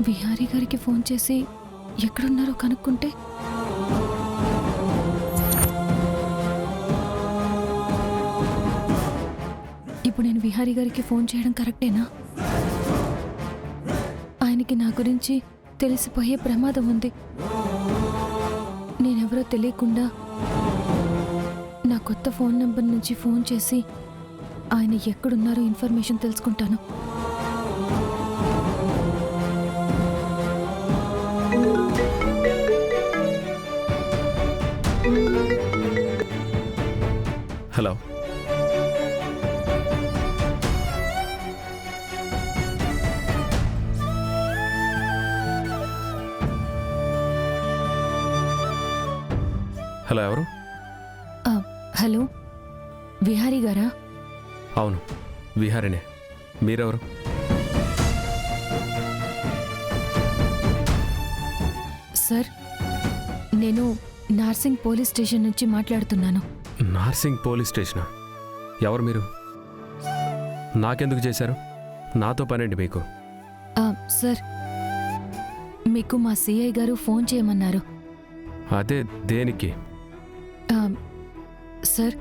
విహారీ గారికి ఫోన్ చేసి ఎక్కడున్నారో కనుక్కుంటే ఇప్పుడు నేను విహారీ గారికి ఫోన్ చేయడం కరెక్టేనా? ఆయనకి నా గురించి తెలిసిపోయే ప్రమాదం ఉంది. నేనెవరో తెలియకుండా నా కొత్త ఫోన్ నంబర్ నుంచి ఫోన్ చేసి ఆయన ఎక్కడున్నారో ఇన్ఫర్మేషన్ తెలుసుకుంటాను. హలో, హలో, ఎవరు? హలో, విహారీ గారా? అవును, విహారినే. మీరెవరు? సార్, నేను నార్సింగ్ పోలీస్ స్టేషన్ నుంచి మాట్లాడుతున్నాను. నార్సింగ్ పోలీస్ స్టేషనా? ఎవరు మీరు? నాకెందుకు చేశారు? నాతో పనేంటి మీకు? సార్, మీకు మా సిఐ గారు ఫోన్ చేయమన్నారు. అదే దేనికి? సార్,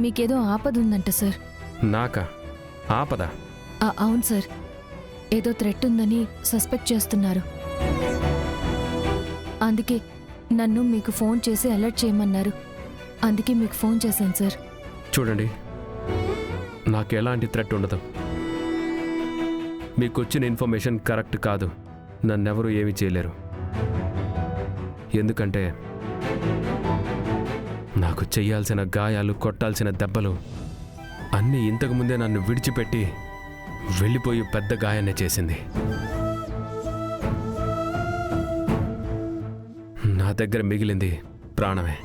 మీకేదో ఆపద ఉందంట సార్. నాకా ఆపద? అవును సార్, ఏదో థ్రెట్ ఉందని సస్పెక్ట్ చేస్తున్నారు. అందుకే నన్ను మీకు ఫోన్ చేసి అలర్ట్ చేయమన్నారు. అందుకే మీకు ఫోన్ చేశాను సార్. చూడండి, నాకు ఎలాంటి థ్రెట్ ఉండదు. మీకు వచ్చిన ఇన్ఫర్మేషన్ కరెక్ట్ కాదు. నన్నెవరూ ఏమీ చేయలేరు. ఎందుకంటే నాకు చెయ్యాల్సిన గాయాలు, కొట్టాల్సిన దెబ్బలు అన్నీ ఇంతకుముందే నన్ను విడిచిపెట్టి వెళ్ళిపోయి పెద్ద గాయాన్నే చేసింది. నా దగ్గర మిగిలింది ప్రాణమే.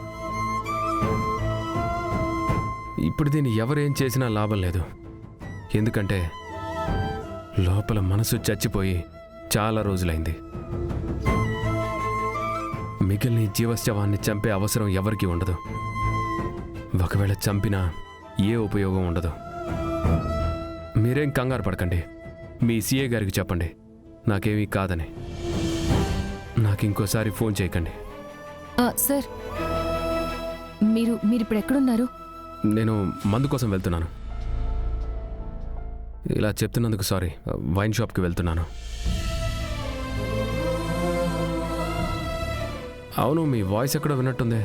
ఇప్పుడు దీన్ని ఎవరేం చేసినా లాభం లేదు. ఎందుకంటే లోపల మనసు చచ్చిపోయి చాలా రోజులైంది. మిగిలిన జీవశవాన్ని చంపే అవసరం ఎవరికీ ఉండదు. ఒకవేళ చంపినా ఏ ఉపయోగం ఉండదు. మీరేం కంగారు పడకండి. మీ సిఏ గారికి చెప్పండి నాకేమీ కాదని. నాకు ఇంకోసారి ఫోన్ చేయకండి. సార్, మీరిప్పుడు ఎక్కడున్నారు? నేను మందు కోసం వెళ్తున్నాను. ఇలా చెప్తున్నందుకు సారీ. వైన్ షాప్కి వెళ్తున్నాను. అవును, మీ వాయిస్ ఎక్కడో విన్నట్టుంది.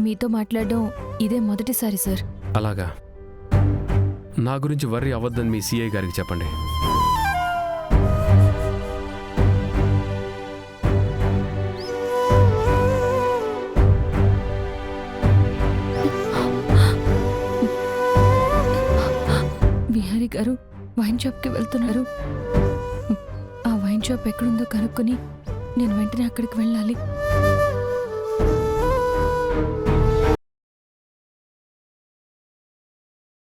మీతో మాట్లాడడం ఇదే మొదటిసారి సార్. అలాగా? నా గురించి వర్రీ అవ్వద్దని మీ సిఐ గారికి చెప్పండి. విహారీ గారు వైన్ షాప్కి వెళ్తున్నారు. ఆ వైన్ షాప్ ఎక్కడుందో కనుక్కొని నేను వెంటనే అక్కడికి వెళ్ళాలి.